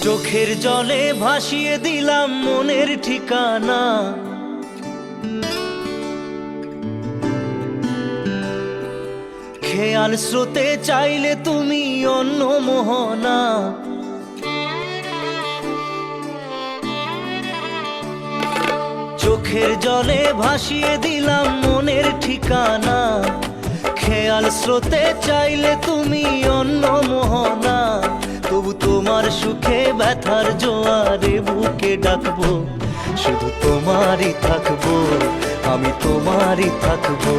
চোখের জলে ভাসিয়ে দিলাম মনের ঠিকানা, খেয়াল স্রোতে চাইলে তুমি অন্য মোহনা। চোখের জলে ভাসিয়ে দিলাম মনের ঠিকানা, খেয়াল স্রোতে চাইলে তুমি অন্য মোহনা। তবু তোমার সুখে ব্যথার জোয়ারে বুকে ডাকবো, শুধু তোমারই থাকবো, আমি তোমারই থাকবো,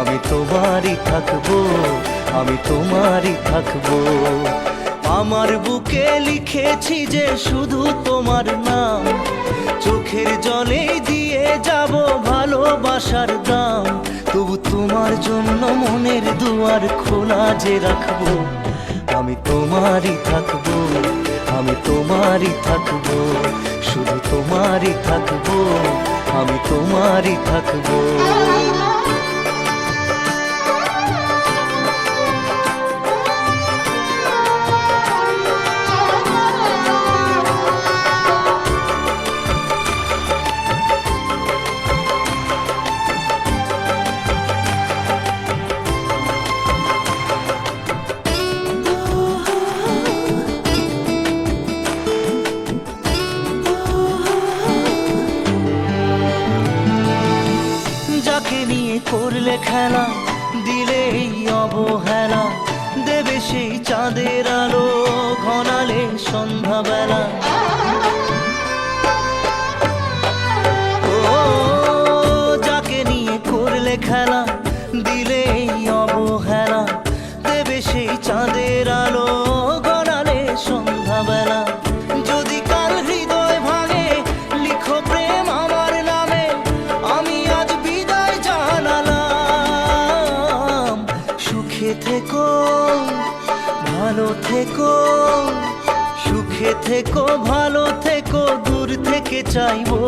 আমি তোমারই থাকবো, আমি তোমারই থাকবো। আমার বুকে লিখেছি যে শুধু তোমার নাম, চোখের জলে দিয়ে যাব ভালোবাসার দাম। তবু তোমার জন্য মনের দুয়ার খোলা যে রাখবো, আমি তোমারই থাকবো, আমি তোমারই থাকবো, শুধু তোমারই থাকবো, আমি তোমারই থাকবো। যাকে নিয়ে করলে খেলা, দিলে এই অবহেলা, দেবে সেই চাঁদের আলো ঘনালে সন্ধ্যাবেলা। ও যাকে নিয়ে করলে খেলা, দিলে এই অবহেলা, দেবে সেই চাঁদের আলো ঘনালে সন্ধ্যাবেলা। যদি কাল হৃদয় ভাঙে, লিখো প্রেম আমার নামে, আমি আজ বিদায় জানালাম। সুখে থেকো, ভালো থেকো, সুখে থেকো, ভালো থেকো, দূর থেকে চাইবো।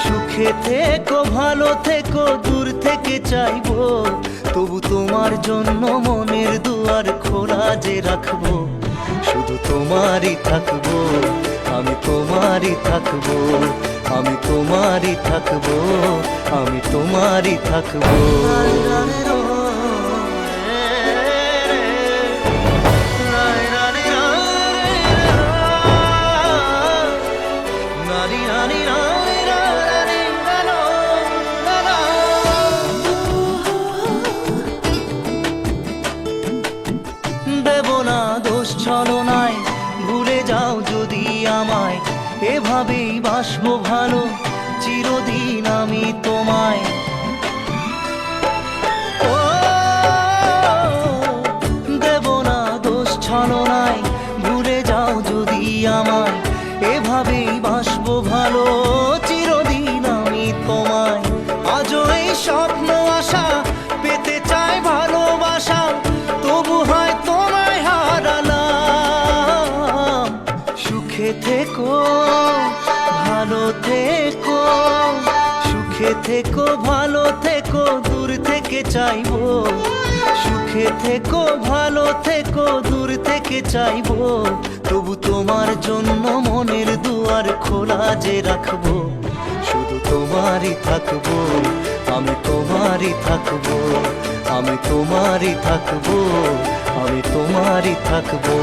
সুখে থেকো, ভালো থেকো, দূর থেকে চাইবো। তবু তোমার জন্য মনের দুয়ার খোলা যে রাখবো। শুধু তোমারই থাকবো, আমি তোমারই থাকবো, আমি তোমারই থাকবো, আমি তোমারই থাকবো। দেব না দোষ ছলনায়, ভুলে যাও যদি আমায়, এভাবেই বাসবো ভালো চিরদিন আমি তোমায়। ও দেব না দোষ ছলনায়, ভুলে যাও যদি আমায়, এভাবেই বাসবো ভালো চিরদিন আমি তোমায়। আজও এই স্বপ্ন আশা, পেতে চাই ভালোবাসা, তবু হয় তোমায় হারালাম। সুখে থেকো, ভালো থেকো, সুখে থেকো, ভালো থেকো, দূর থেকে চাইবো। সুখে থেকো, ভালো থেকো, দূর থেকে চাইবো। তবু তোমার জন্য মনের দুয়ার খোলা যে রাখবো। শুধু তোমারই থাকবো, আমি তোমারই থাকবো, আমি তোমারই থাকবো, আমি তোমারই থাকবো।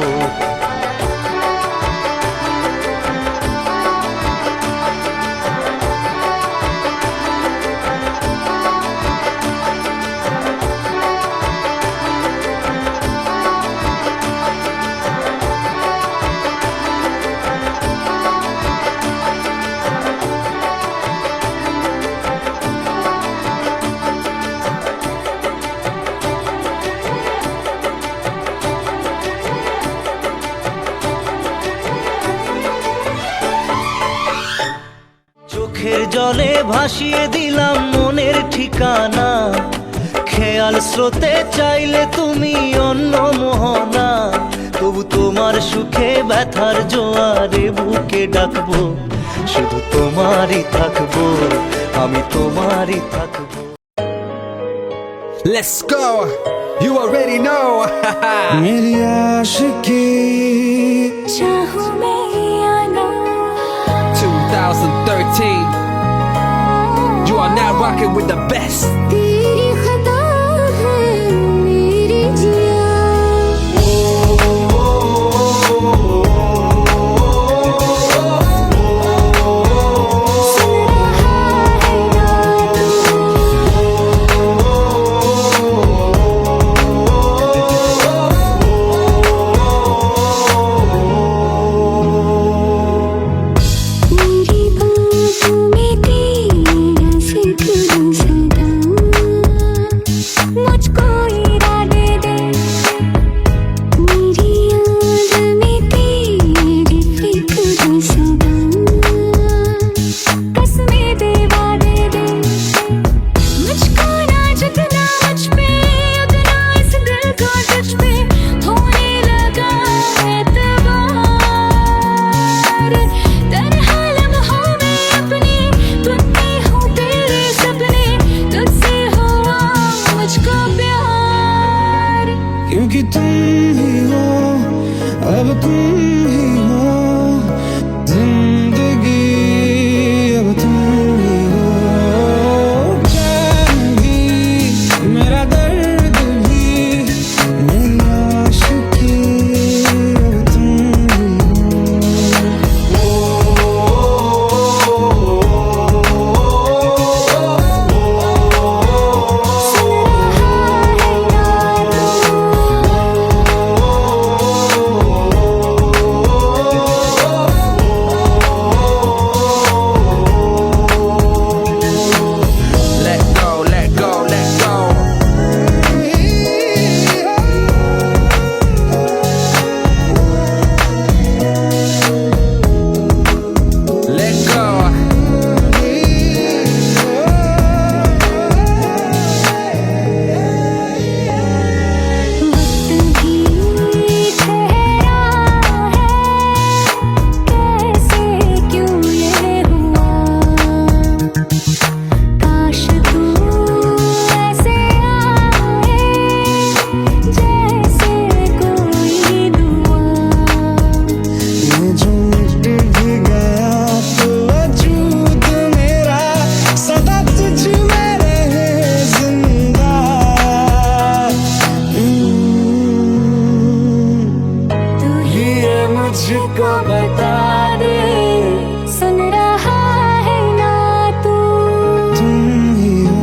চোখের জলে ভাসিয়ে দিলাম মনের ঠিকানা, খেয়াল স্রোতে চাইলে তুমি অন্য মোহনা। তবু তোমার সুখে ব্যথার জোয়ারে বুকে ডাকবো। শুধু তোমারই থাকবো, আমি তোমারই থাকবো। Let's go, you already know. मेरी आशिकी चाहूं मैं या ना, 2013, you are now rocking with the best. तेरी खता है मेरी जिया। सुन रहा है ना मेरी बाहों में तेरा जिक्र सदा। क्योंकि तुम ही हो, अब तुम ही हो जिंदगी, अब तुम ही हो। चैन भी, मेरा दर्द भी, मेरी आशिकी, अब तुम ही हो। Let go, let go, let go. Let go. वक्त भी ठहरा है, कैसे क्यों ये हुआ। काश तू ऐसे आए, जैसे कोई दुआ। ये जो मिट भी गया तो वजूद मेरा सदा तुझ में रहे जिंदा। तू ही ये मुझको बता दे, सुन रहा है ना तू। तुम ही हो,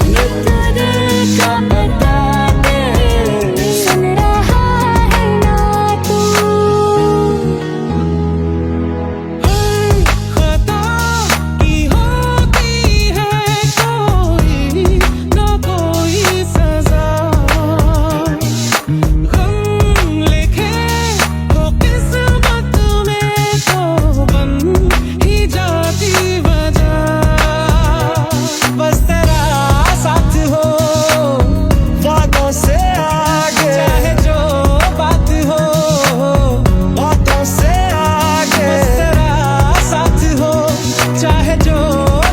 ये तो दिल का बता दे, सुन रहा है ना तू। खता की होती है कोई ना कोई सजा। गम लिखे हो किस्मत में तो बन ही जाती वजह। बस तेरा साथ हो वादों से आगे, चाहे जो बात हो बातों से आगे। बस तेरा साथ हो चाहे जो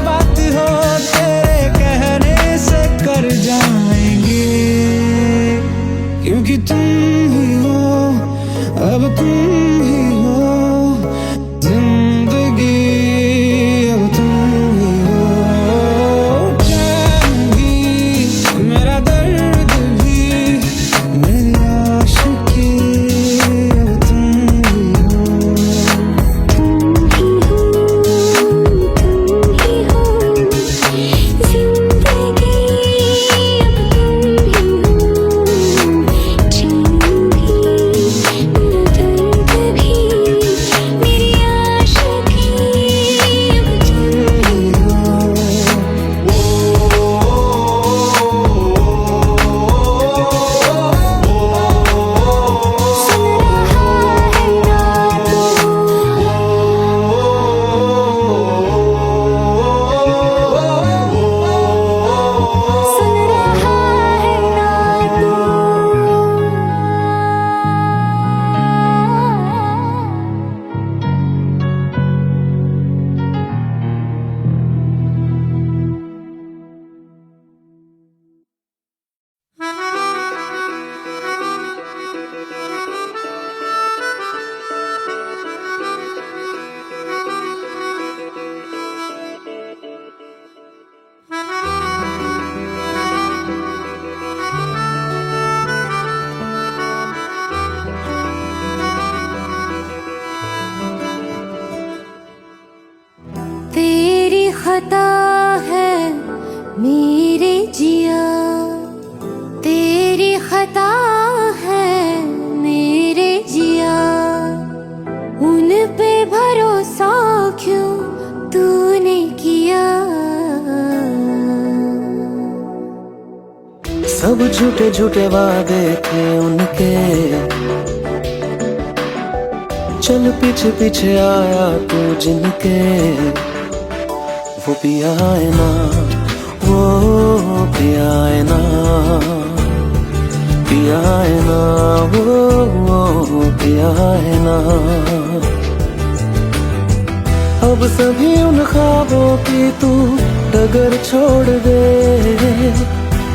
बात हो, तेरे कहने से कर जाएंगे, क्योंकि तुम ही हो, अब तुम ही हो जिंदगी, अब तुम ही हो। चैन भी, मेरा दर्द भी, मेरी आशिकी, अब तुम ही हो। तुम ही हो, तुम ही हो जिंदगी, अब तुम ही हो। चैन भी, मेरा दर्द भी, मेरी आशिकी, अब तुम ही हो। सुन रहा है ना तू। सुन रहा है ना तेरी खता है मेरे जिया, तेरी खता है मेरे जिया। उन पे भरोसा क्यों तूने किया। सब झूठे झूठे वादे थे उनके, चल पीछे पीछे आया तू जिनके। वो पिया है ना, वो पिया है ना, पिया है ना, वो पिया है ना। अब सभी उन ख्वाबों की तू डगर छोड़ दे,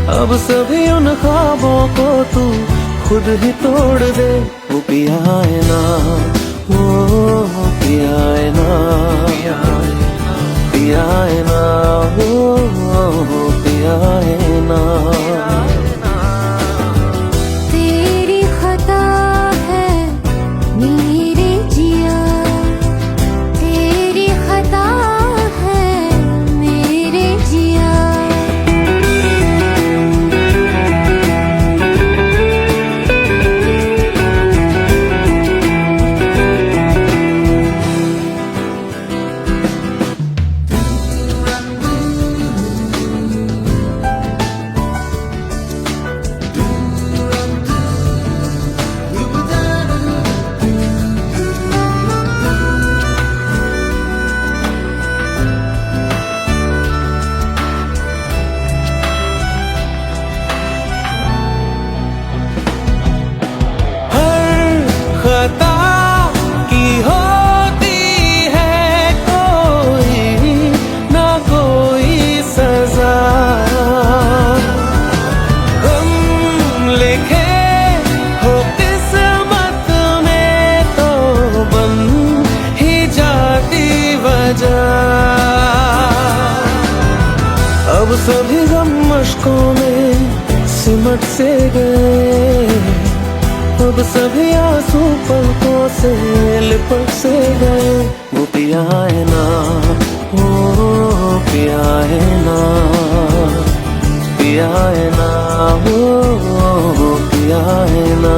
अब सभी उन ख्वाबों को तू खुद ही तोड़ दे। वो पिया है ना, वो पिया है ना, पिया है ना, वो पिया है ना। तेरी खता है मेरे जिया, तेरी खता है मेरे जिया। खता की होती है कोई ना कोई सजा। हम लिखे हो किस्मत में तो बन ही जाती वजह। अब सभी गम मशकों में सिमट से गए, अब सभी आंसू पलकों से लिपट से गए। वो पिया है ना, वो पिया है ना, पिया है ना, वो पिया है ना।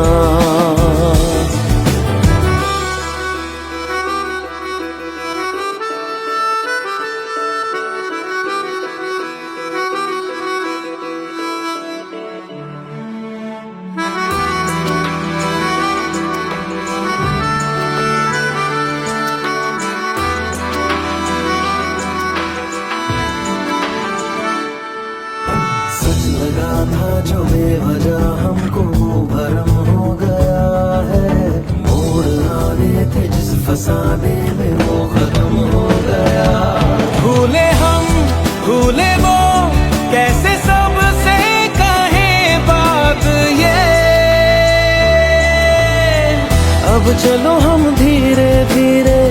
सच लगा था जो बेवजह हमको वो भरम हो गया है। मोड़ आने थे जिस फसाने में वो खत्म हो गया। भूले हम भूले वो कैसे सबसे कहें बात ये। अब चलो हम धीरे धीरे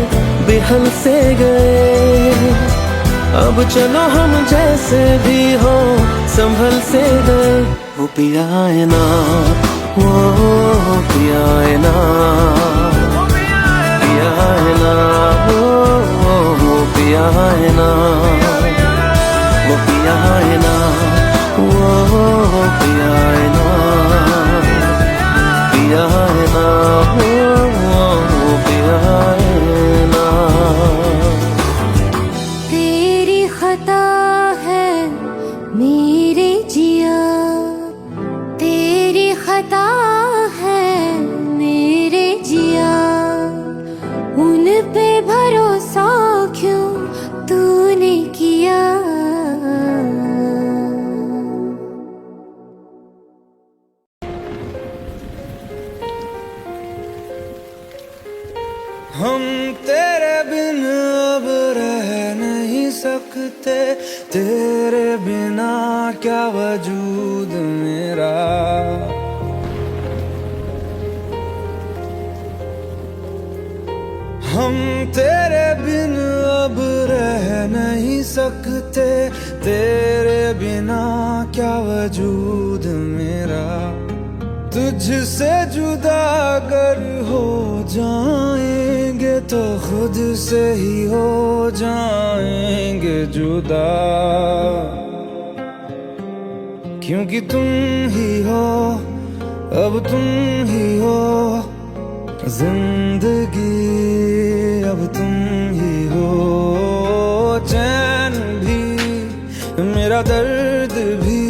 बिहल से गए। अब चलो हम जैसे भी हो संभल से गए। वो पिया है ना, वो पिया है ना, पिया है ना, वो पिया है ना, वो पिया है ना, वो पिया है ना, पिया है ना, वो पिया है ना। तेरी खता है मेरे जिया, तेरी खता है मेरे जिया। उन पे भरोसा क्यों तूने किया। हम तेरे बिन अब रह नहीं सकते, तेरे बिना क्या वजूद मेरा। हम तेरे बिन अब रह नहीं सकते, तेरे बिना क्या वजूद मेरा। तुझसे जुदा अगर हो जाएंगे तो खुद से ही हो जाएंगे जुदा। क्योंकि तुम ही हो, अब तुम ही हो जिंदगी, अब तुम ही हो। चैन भी मेरा दर्द भी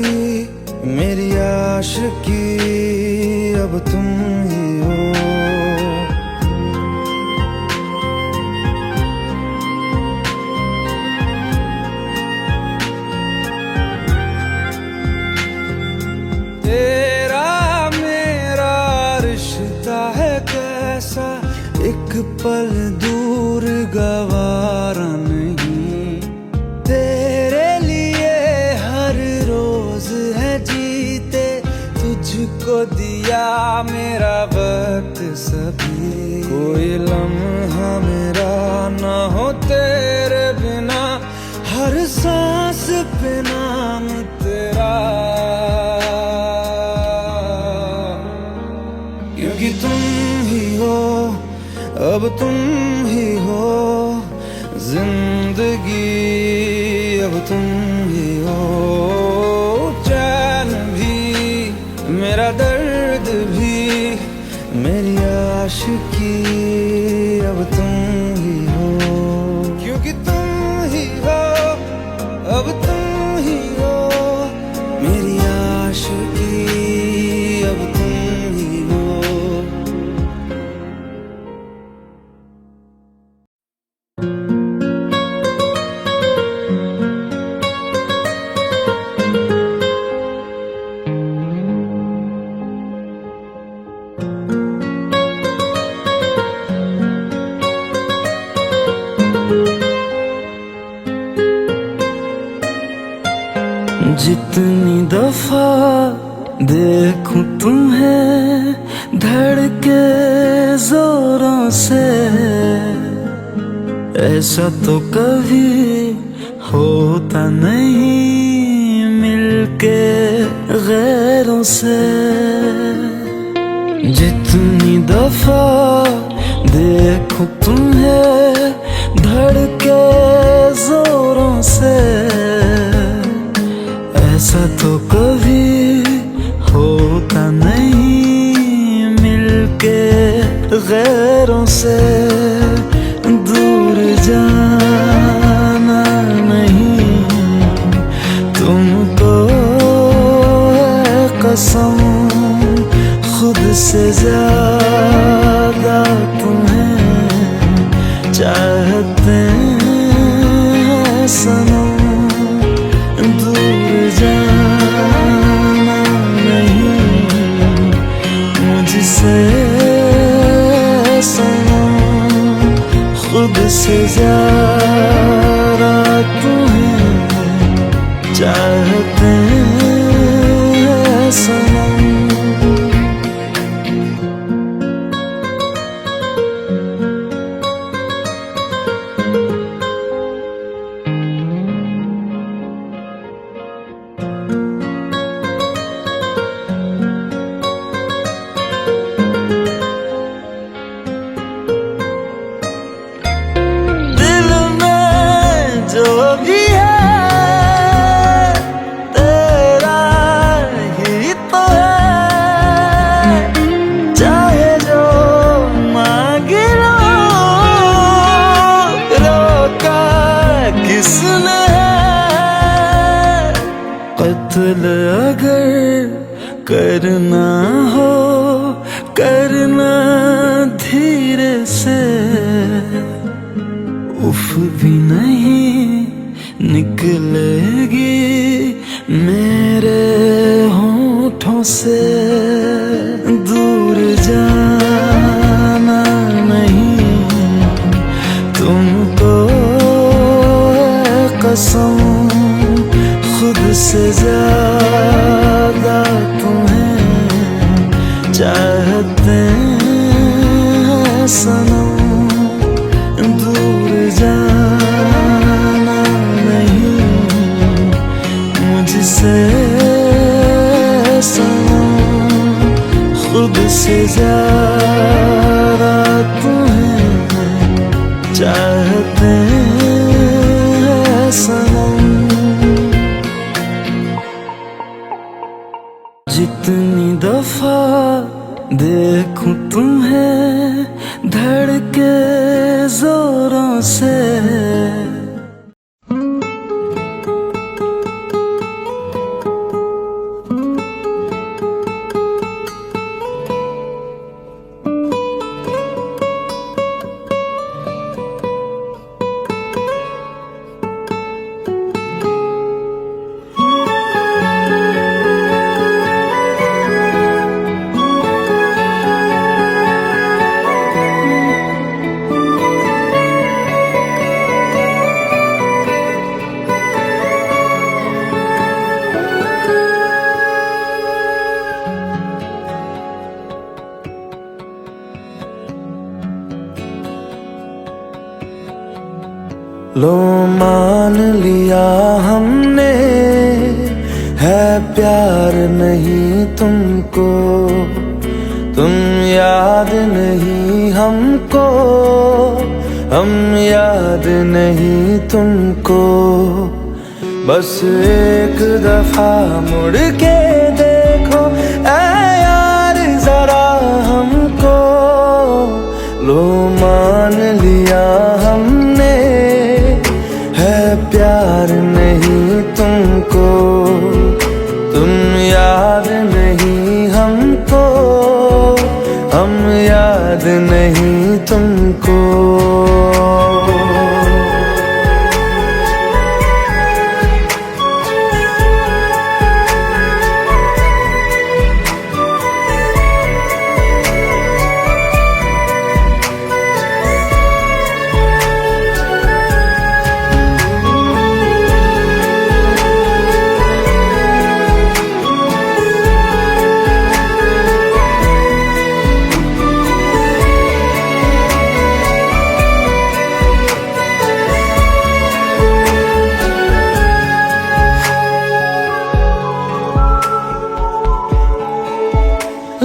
मेरी आशिकी, अब तुम ही हो। तेरा मेरा रिश्ता है कैसा, एक पल दूर गवारा नहीं। तेरे लिए हर रोज है जी मेरा वक्त सभी, कोई लम्हा मेरा ना हो तेरे बिना, हर सांस पे नाम तेरा, क्योंकि तुम ही हो, अब तुम ही हो जिंदगी, अब तुम ही हो चैन भी, मेरा दर्द भी, मेरी आशिकी, अब तुम ही हो, क्योंकि तुम ही हो, अब तुम ही हो मेरी आशिकी, अब तुम ही हो। जितनी दफा देखूं तुम्हें धड़के जोरों से, ऐसा तो कभी होता नहीं मिलके गैरों से। जितनी दफा देखूं तुम्हें धड़के जोरों से, ऐसा तो कभी होता नहीं मिलके गैरों से। दूर जाना नहीं तुमको है कसम, खुद से ज्यादा तुम्हें चाहते हैं सनम। जाना नहीं मुझसे सनम, खुद से ज्यादा तुम्हें चाहते हैं सनम। जो भी है तेरा ही तो है, चाहे जो मांग लो, रोका किसने है। कत्ल अगर करना हो करना धीरे से, उफ भी नहीं निकलेगी मेरे होठों से। दूर जाना नहीं तुमको है कसम, खुद से ज्यादा तुम्हें चाहते हैं सनम। दूर जाना नहीं मुझसे सनम, खुद से ज्यादा तुम्हें चाहते हैं सनम। जितनी दफा देखूं तुम्हें धड़के लो मान लिया हमने, है प्यार नहीं तुमको, तुम याद नहीं हमको, हम याद नहीं तुमको। बस एक दफा मुड़ के देखो ऐ यार जरा हमको, लो मान लिया हमने, है प्यार नहीं तुमको, तुम याद नहीं हमको, हम याद नहीं तुमको।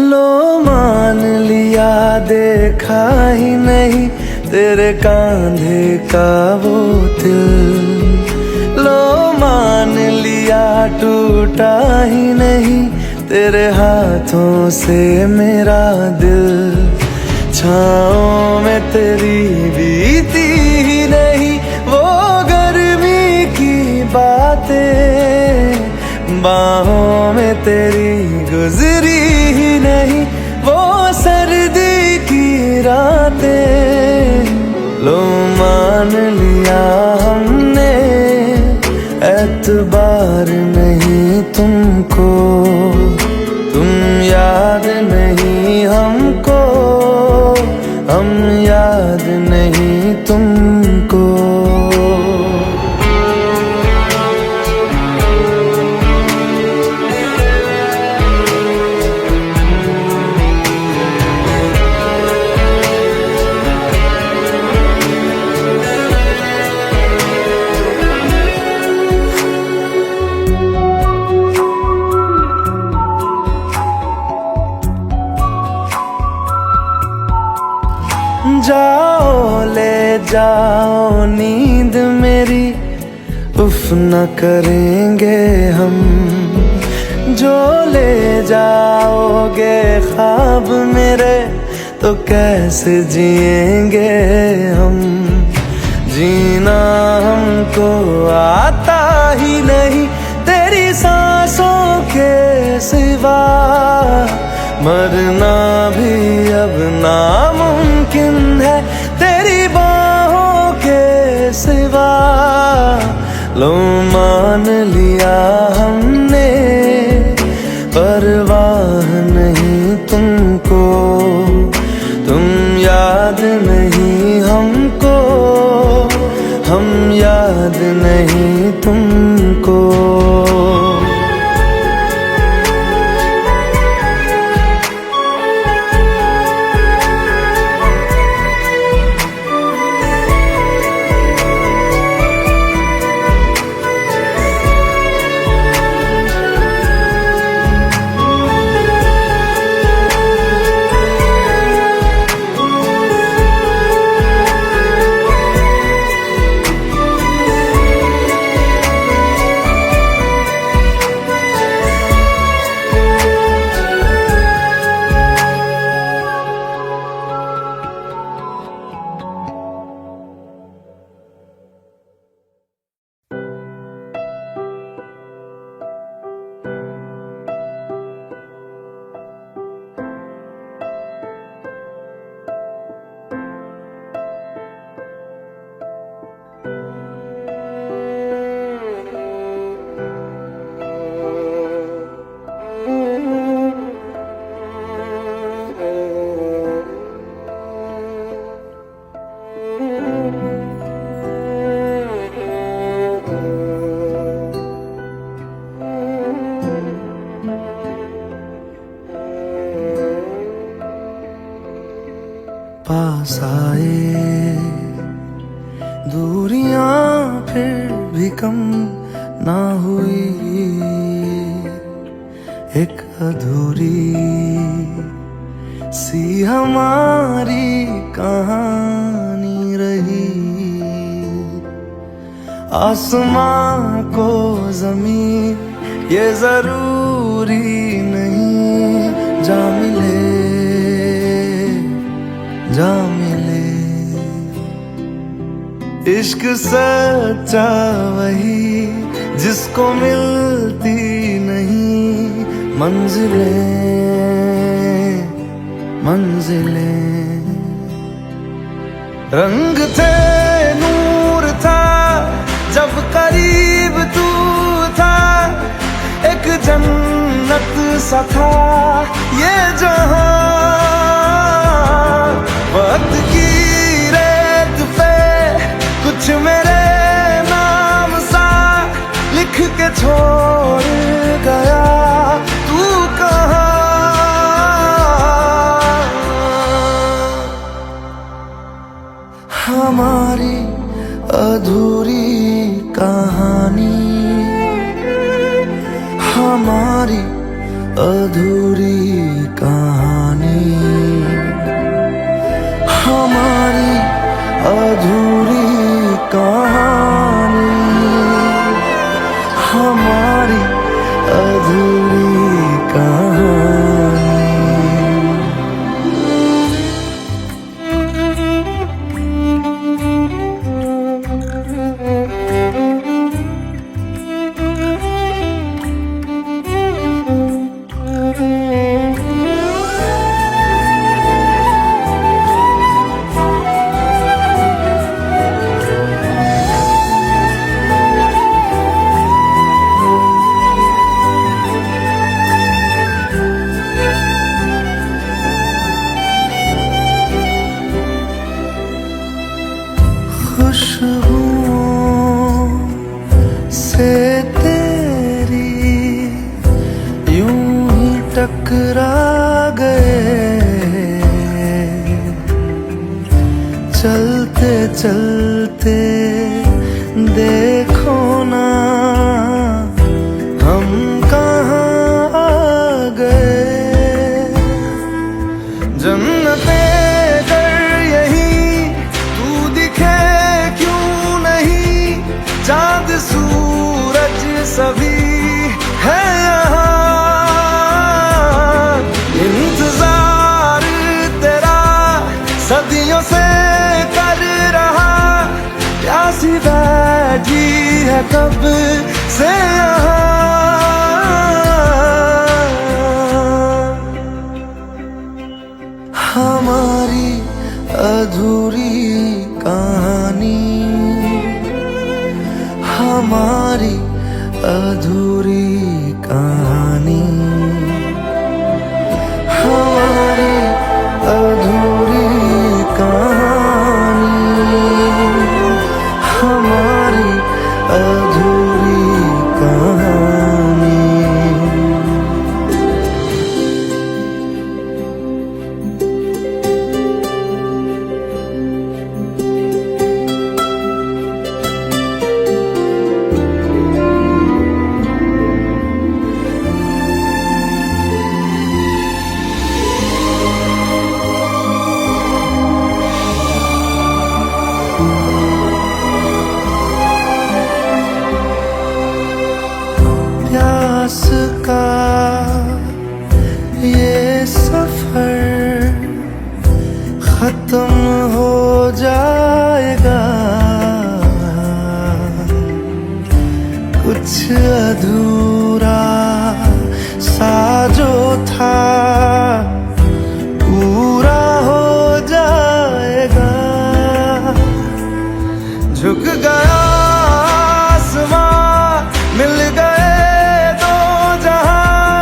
लो मान लिया देखा ही नहीं तेरे कांधे का वो दिल, लो मान लिया टूटा ही नहीं तेरे हाथों से मेरा दिल, छाँव में तेरी बीती ही नहीं वो गर्मी की बातें, बाहों में तेरी गुजरी ही नहीं वो सर्दी की रातें। लो मान लिया हमने, एतबार नहीं तुमको, तुम याद नहीं हमको, हम याद नहीं तुमको। जाओ ले जाओ नींद मेरी, उफ न करेंगे हम, जो ले जाओगे ख्वाब मेरे तो कैसे जिएंगे हम, जीना हमको आता ही नहीं तेरी सांसों के सिवा, मरना भी अब नामुमकिन है तेरी बाहों के सिवा। लो मान लिया हमने, परवाह नहीं तुमको, तुम याद नहीं हमको, हम याद नहीं तुमको। भी कम ना हुई, एक अधूरी सी हमारी कहानी रही। आसमां को जमीन ये जरूरी नहीं, जा मिले जा मिले। इश्क सच्चा वही जिसको मिलती नहीं मंजिलें मंजिलें। रंग थे नूर था जब करीब तू था, एक जन्नत सा था ये जहां। वक्त की रेत पे कुछ मेरे नाम सा लिख के छोड़ गया, तू कहाँ? हमारी अधूरी कहानी, हमारी अधूरी कहानी, हमारी अधूरी कहानी, हमारी अधूरी कहानी। खुशबुओं से तेरी यूं ही टकरा गए, चलते चलते देखो ना हम कहाँ आ गए। जन्नते चाँद सूरज सभी है यहाँ, इंतजार तेरा सदियों से कर रहा, प्यासी बैठी है कब से यहाँ। हमारी अधूरी कहानी, हमारी अधूरी कहानी, हमारी अधूरी कहानी, हमारी अधूरी कहानी। प्यास का ये सफर खत्म हो जाएगा, कुछ अधूरा सा जो था पूरा हो जाएगा। झुक गया आसमां, मिल गए दो जहां,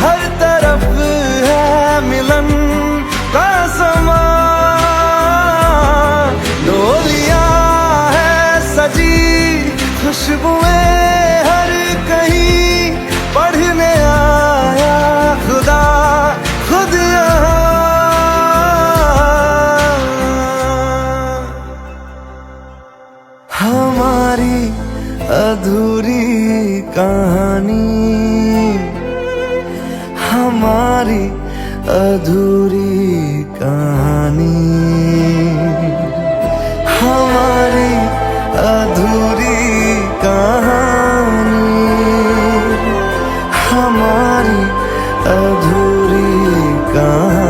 हर तरफ है मिलन का समा। डोलियां है सजी खुशबुएं हर कहीं, अधूरी कहानी, हमारी अधूरी कहानी, हमारी अधूरी कहानी, हमारी अधूरी कहानी।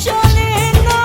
চলে না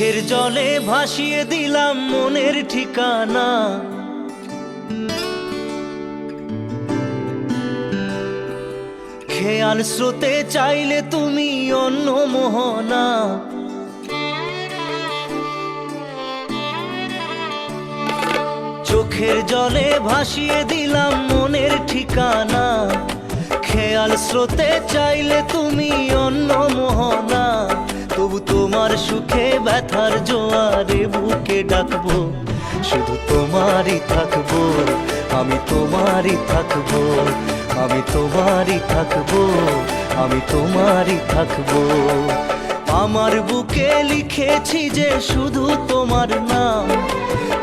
চোখের জলে ভাসিয়ে দিলাম মনের ঠিকানা। খেয়াল স্রোতে চাইলে তুমি অন্য মোহনা। চোখের জলে ভাসিয়ে দিলাম মনের ঠিকানা। খেয়াল স্রোতে চাইলে তুমি অন্য মোহনা। তবু তোমার সুখে ব্যথার জোয়ারে বুকে ডাকবো, শুধু তোমারই থাকবো, আমি তোমারই থাকবো, আমি তোমারই থাকবো, আমি তোমারই থাকবো। আমার বুকে লিখেছি যে শুধু তোমার নাম,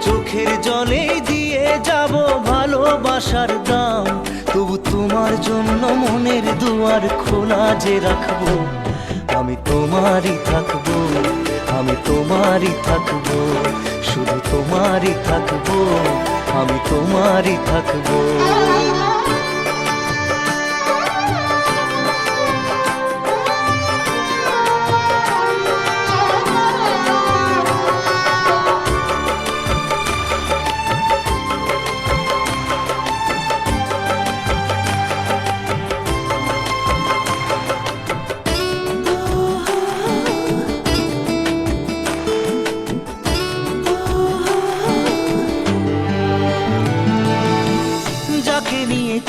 চোখের জলে দিয়ে যাব ভালোবাসার দাম। তবু তোমার জন্য মনের দুয়ার খোলা যে রাখবো, আমি তোমারই থাকবো, আমি তোমারই থাকবো, শুধু তোমারই থাকবো, আমি তোমারই থাকবো।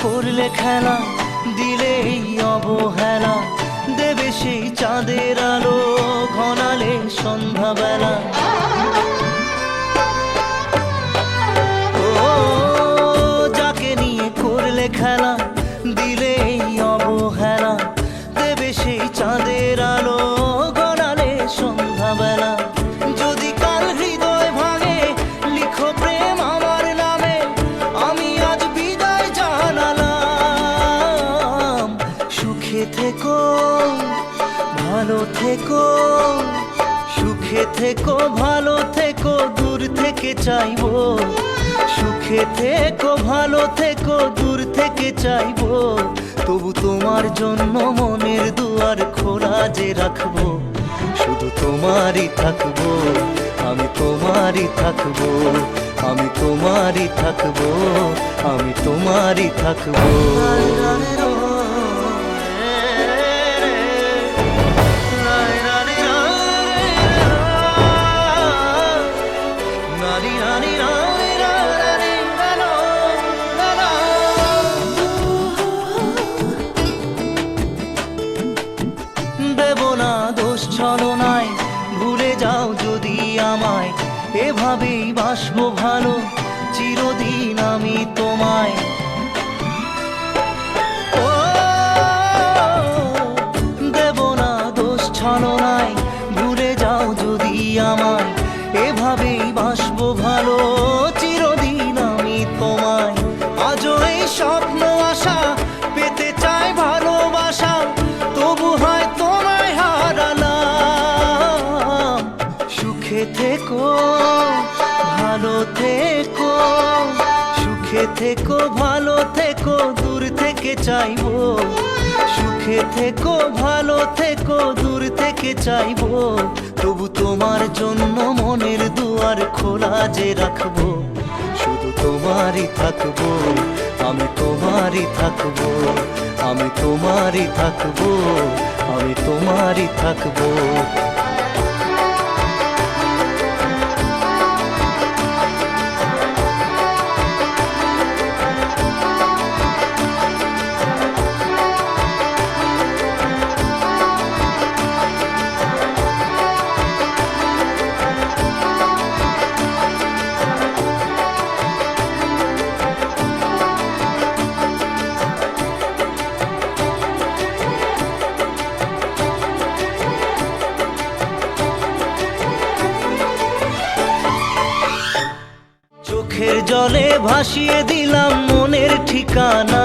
করলে খেলা দিলে এই অবহেলা, দেবে সেই চাঁদের আলো ঘনালে সন্ধ্যাবেলা। ও যাকে নিয়ে করলে খেলা দিলে এই অবহেলা, দেবে সেই চাঁদের আলো ঘনালে সন্ধ্যাবেলা। যদি কাল হৃদয় ভাঙে লিখো প্রেম আমার নামে, আমি আজ বিদায় জানালাম। সুখে থেকো ভালো থেকো, সুখে থেকো ভালো থেকো, দূর থেকে চাইবো। সুখে থেকো ভালো থেকো, দূর থেকে চাইবো। তবু তোমার জন্য মনের দুয়ার খোলা যে রাখবো, শুধু তোমারই থাকবো, আমি তোমারই থাকবো, আমি তোমারই থাকবো, আমি তোমারই থাকবো। দেব না দোষ ছলনায়, ভুলে যাও যদি আমায়। এভাবেই বাসবো ভালো চিরদিন আমি তোমায়। ও দেব না দোষ ছলনায়, ভুলে যাও যদি আমায়। এভাবেই বাসবো ভালো চিরদিন আমি তোমায়। আজও এই স্বপ্ন আশা পেতে চাই ভালোবাসা, তবু হয় তোমায় হারালাম। সুখে থেকো ভালো থেকো, সুখে থেকো ভালো থেকো, দূর থেকে চাইবো। সুখে থেকো ভালো থেকো, দূর থেকে চাইবো। তবু তোমার জন্য মনের দুয়ার খোলা যে রাখবো, শুধু তোমারই থাকবো, আমি তোমারই থাকবো, আমি তোমারই থাকবো, আমি তোমারই থাকবো। চোখের জলে ভাসিয়ে দিলাম মনের ঠিকানা।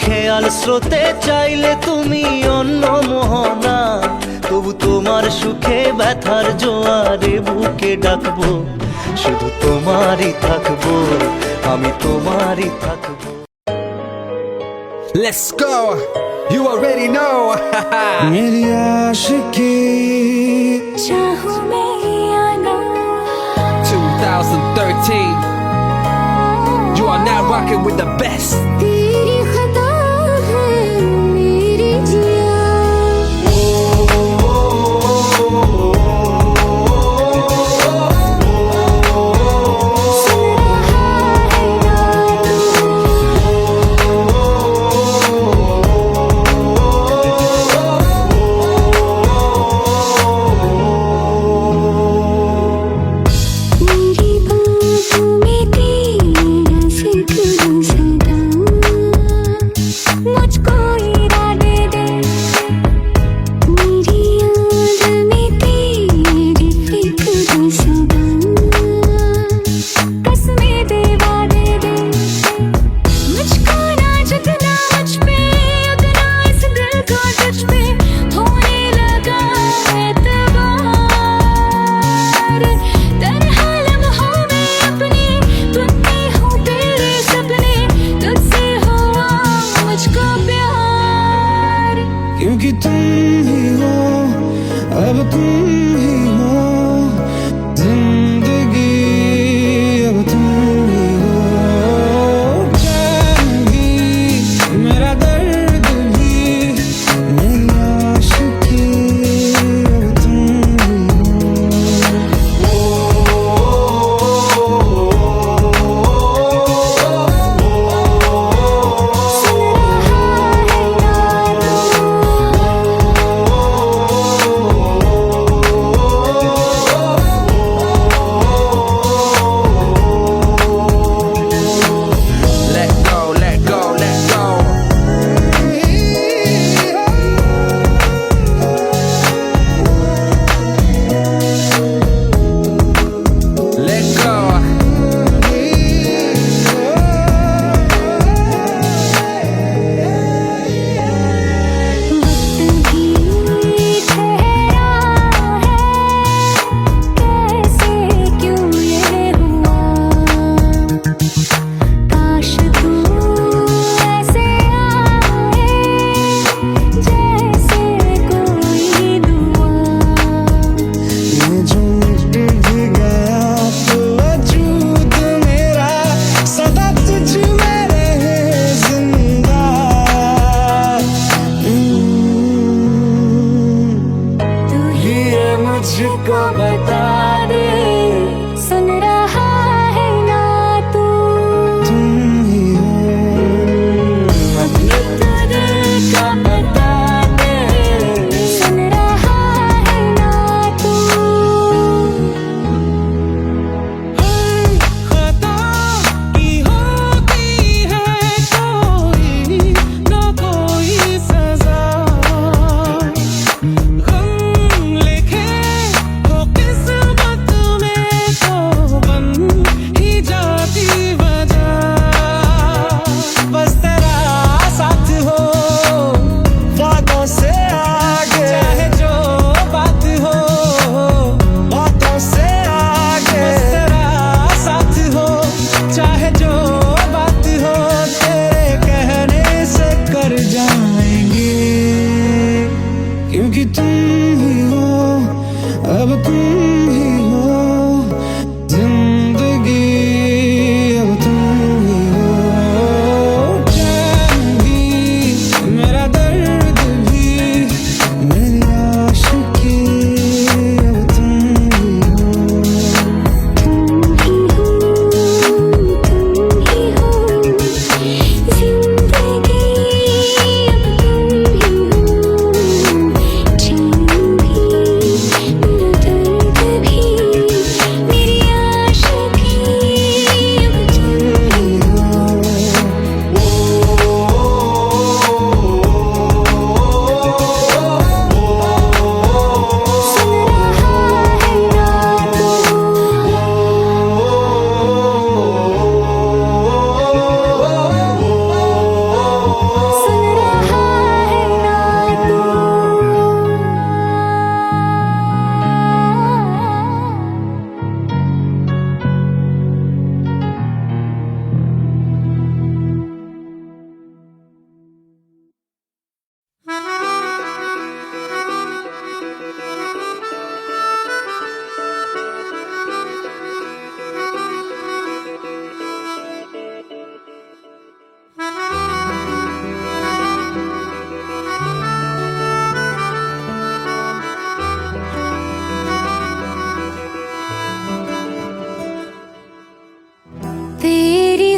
খেয়াল স্রোতে চাইলে তুমি অন্য মোহনা। তবু তোমার সুখে ব্যথার জোয়ারে বুকে ডাকবো, শুধু তোমারই থাকবো, আমি তোমারই থাকবো। Let's go. You already know. मेरी आशिकी चाहूं मैं rocking with the best. तेरी खता है मेरी जिया सुन रहा है ना मेरी बाहों में तेरा जिक्र सदा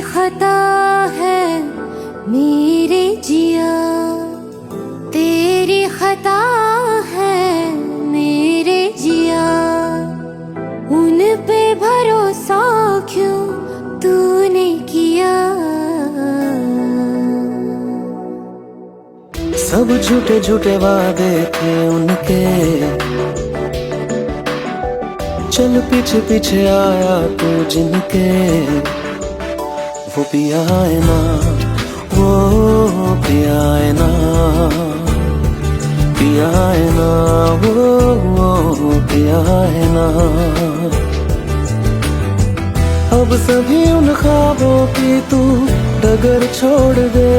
खता है मेरे जिया, तेरी खता है मेरे जिया, उन पे भरोसा क्यों तूने किया। सब झूठे झूठे वादे थे उनके, चल पीछे पीछे आया तू जिनके, वो पिया है ना, वो पिया है ना, पिया है ना, वो पिया है ना। अब सभी उन ख्वाबों की तू डगर छोड़ दे,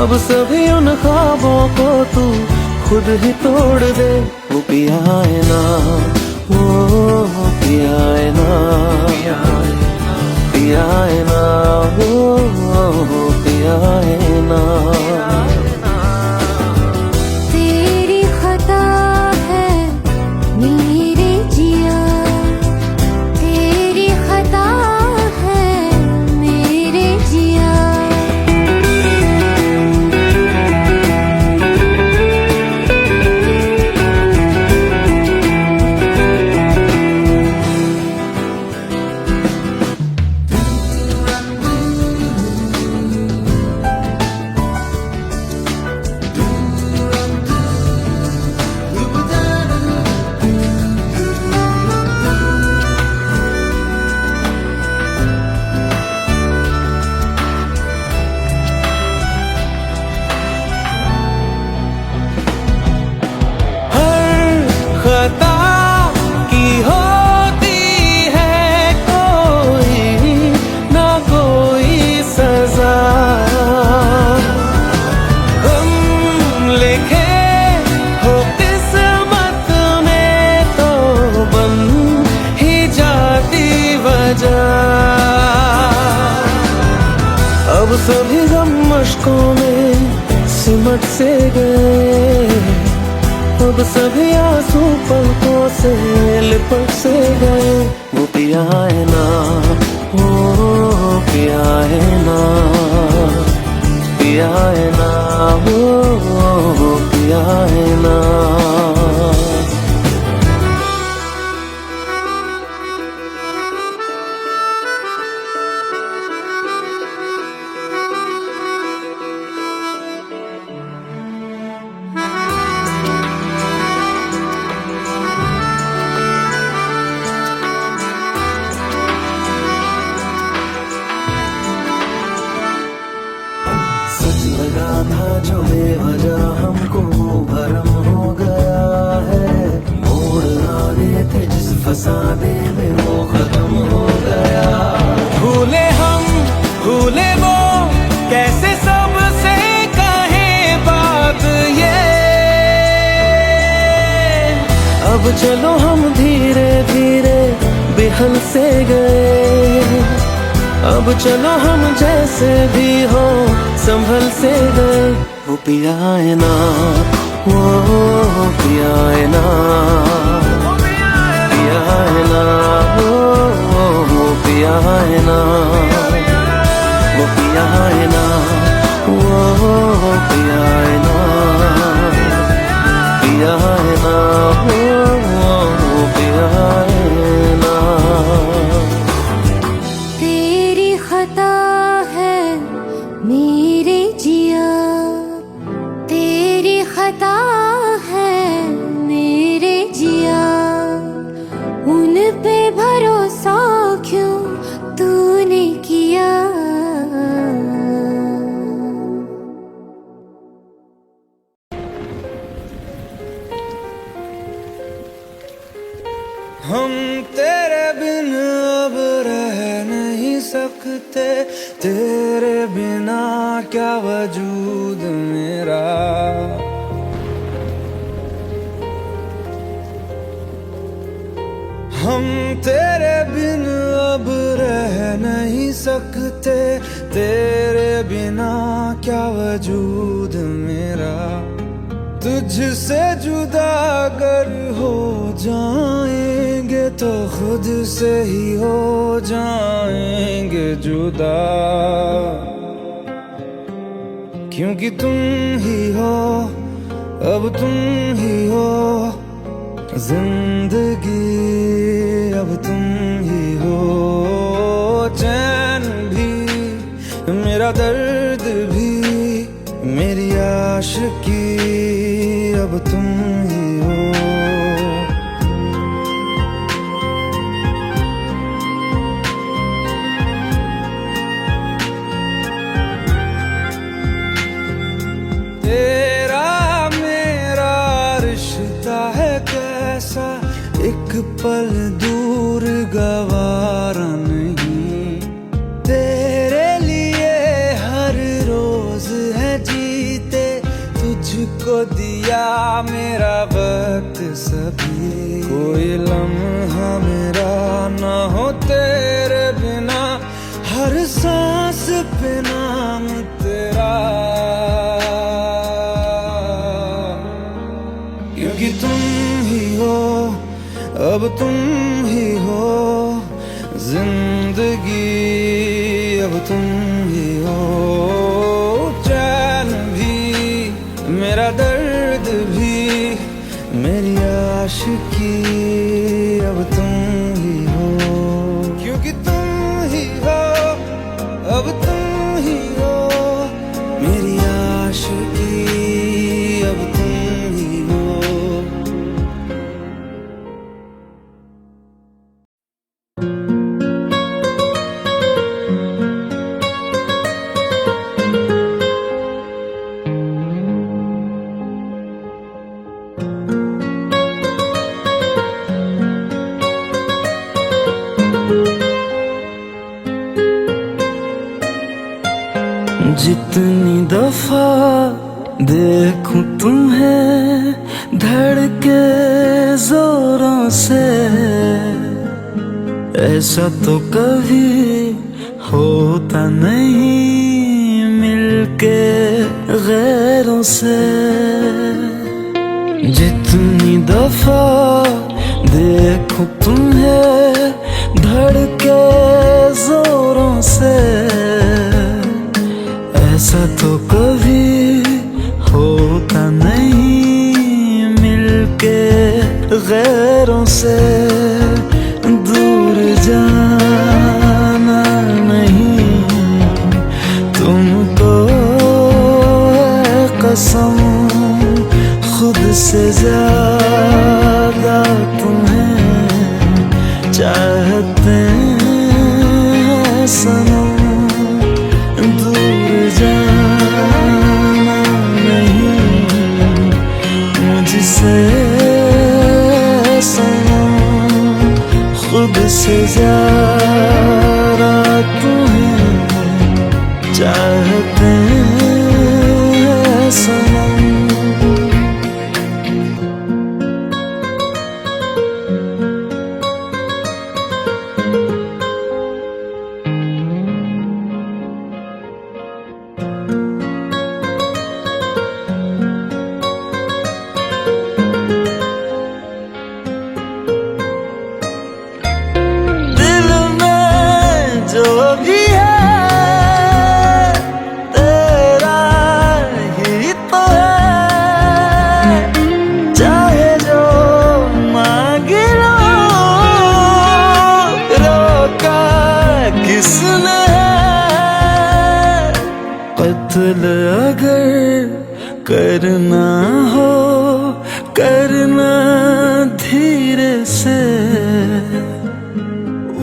अब सभी उन ख्वाबों को तू खुद ही तोड़ दे। वो पिया है ना, वो पिया है ना, पिया है ना, वो पिया है ना। तेरी खता है मेरे जिया, तेरी खता है मेरे जिया। खता की होती है कोई ना कोई सजा, हम लिखे हो किस्मत में तो बन ही जाती वजह। अब सभी गम मुश्कों में सिमट से गए, अब सभी आंसू पलकों से लिपट से गए। वो पिया है ना, वो पिया है ना, पिया है ना, वो पिया है ना। सच लगा था जो बेवजह हमको वो भरम हो गया है, मोड़ आने थे जिस फसाने में वो खत्म हो गया। भूले हम भूले वो कैसे सबसे कहे बात ये, अब चलो हम धीरे धीरे बिहल से गए, अब चलो हम जैसे भी हो संभल से गए। वो पिया है ना, वो पिया है ना, पिया है ना, वो पिया है ना, वो पिया है ना, वो पिया है ना, पिया है ना, वो पिया है ना। तेरी खता है मेरे जिया, तेरी खता है मेरे जिया, उन पे भरोसा क्यों तूने किया। हम तेरे बिन अब रह नहीं सकते, तेरे बिना क्या वजूद मेरा। हम तेरे बिन अब रह नहीं सकते, तेरे बिना क्या वजूद मेरा। तुझसे जुदा अगर हो जाएंगे तो खुद से ही हो जाएंगे जुदा, क्योंकि तुम ही हो, अब तुम ही हो जिंदगी, अब तुम ही हो चैन भी, मेरा दर्द भी, मेरी आशिकी, अब तुम ही हो। तेरा मेरा रिश्ता है कैसा, एक पल दूर गवारा नहीं, तेरे लिए हर रोज है जीते, तुझको दिया मेरा वक्त सभी, कोई लम्हा मेरा ना हो तेरे बिना, हर सांस पे नाम तेरा, क्योंकि तुम ही हो, अब तुम ही हो जिंदगी, अब तुम ही हो चैन भी, मेरा दर्द भी, मेरी आशिकी, अब तुम ही हो, क्योंकि तुम ही हो, अब तुम ही हो मेरी आशिकी, अब तुम ही हो। जितनी दफा देखूं तुम्हें धड़के जोरों से, ऐसा तो कभी होता नहीं मिलके गैरों से। जितनी दफा देखूं तुम्हें धड़के जोरों से, ऐसा तो कभी होता नहीं मिलके गैरों से। दूर जाना नहीं तुमको कसम, खुद से ज्यादा तुम्हें चाहते हैं सनम। दूर जाना नहीं मुझसे सनम, खुद से ज्यादा तुम्हें चाहते हैं सनम। जो भी है तेरा ही तो है, चाहे जो मांग लो, रोका किसने है। कत्ल अगर करना हो करना धीरे से,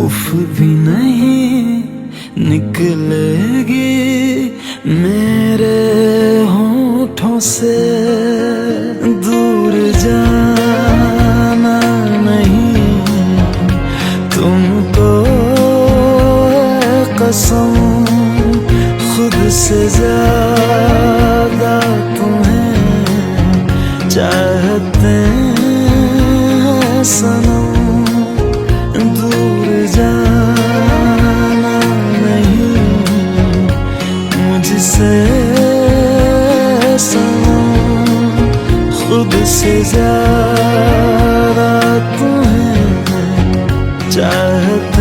उफ भी नहीं निकलेगी मेरे होठों से। दूर जाना नहीं तुमको कसम, खुद से ज्यादा तुम्हें चाहते हैं सनम। दूर जाना नहीं मुझसे सनम, खुद से ज्यादा तुम्हें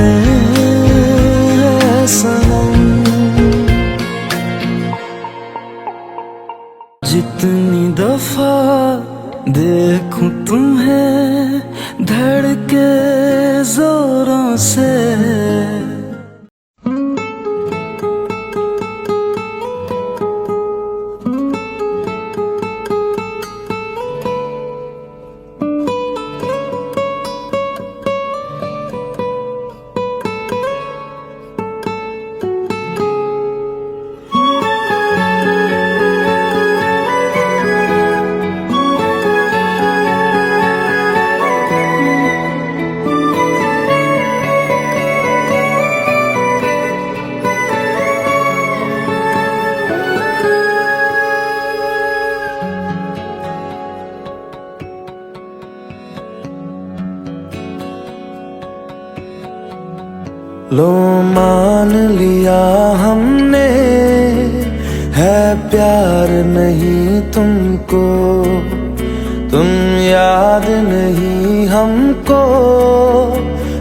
है सनम। जितनी दफा देखूं तुम्हें धड़के जोरों से, लो मान लिया हमने है प्यार नहीं तुमको, तुम याद नहीं हमको,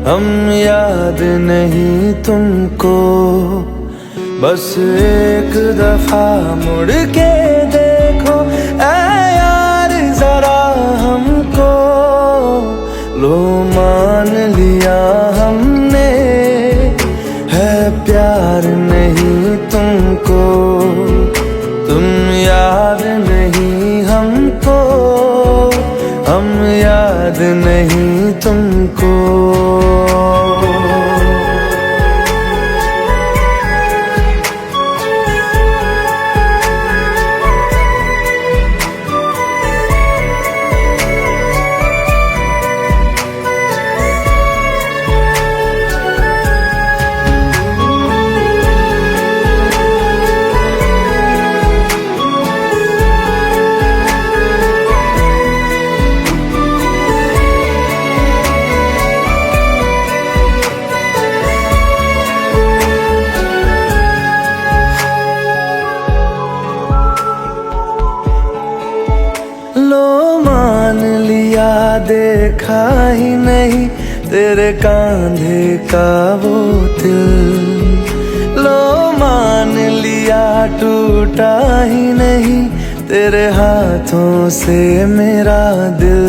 हम याद नहीं तुमको। बस एक दफा मुड़ के देखो ऐ यार जरा हमको। लो मान लिया हमने है प्यार नहीं तुमको, तुम याद नहीं हमको, हम याद नहीं तुमको। देखा ही नहीं तेरे कांधे का वो दिल, लो मान लिया टूटा ही नहीं तेरे हाथों से मेरा दिल।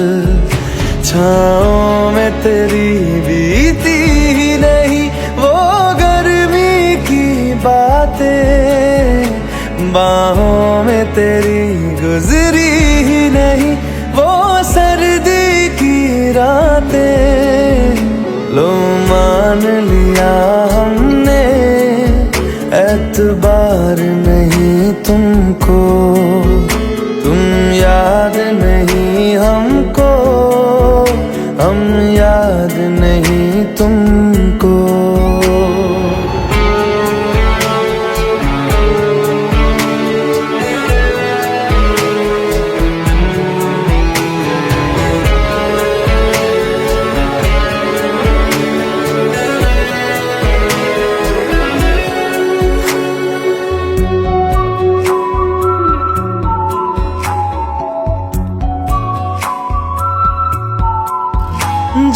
छाँव में तेरी बीती ही नहीं वो गर्मी की बातें, बाहों में तेरी गुजरी ही नहीं वो सर्दी की रातें। लो मान लिया हमने एतबार नहीं तुमको, तुम याद नहीं हमको, हम याद नहीं तुमको।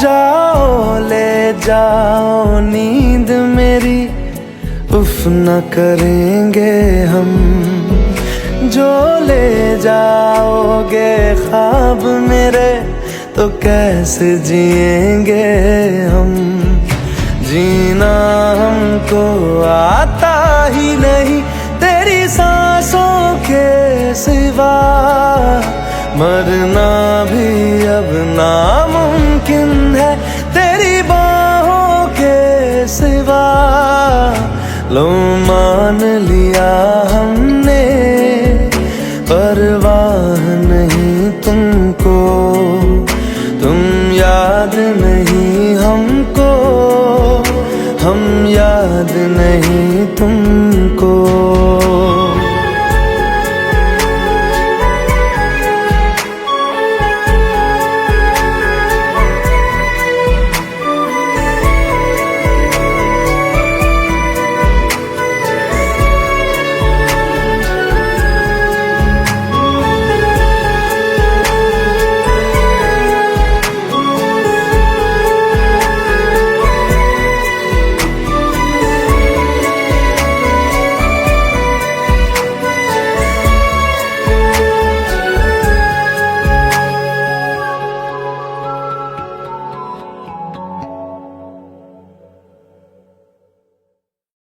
जाओ ले जाओ नींद मेरी, उफ न करेंगे हम। जो ले जाओगे ख्वाब मेरे तो कैसे जिएंगे हम। जीना हमको आता ही नहीं तेरी सांसों के सिवा, मरना भी अब नामुमकिन है तेरी बाहों के सिवा। लो मान लिया हमने परवाह नहीं तुमको, तुम याद नहीं हमको, हम याद नहीं तुमको।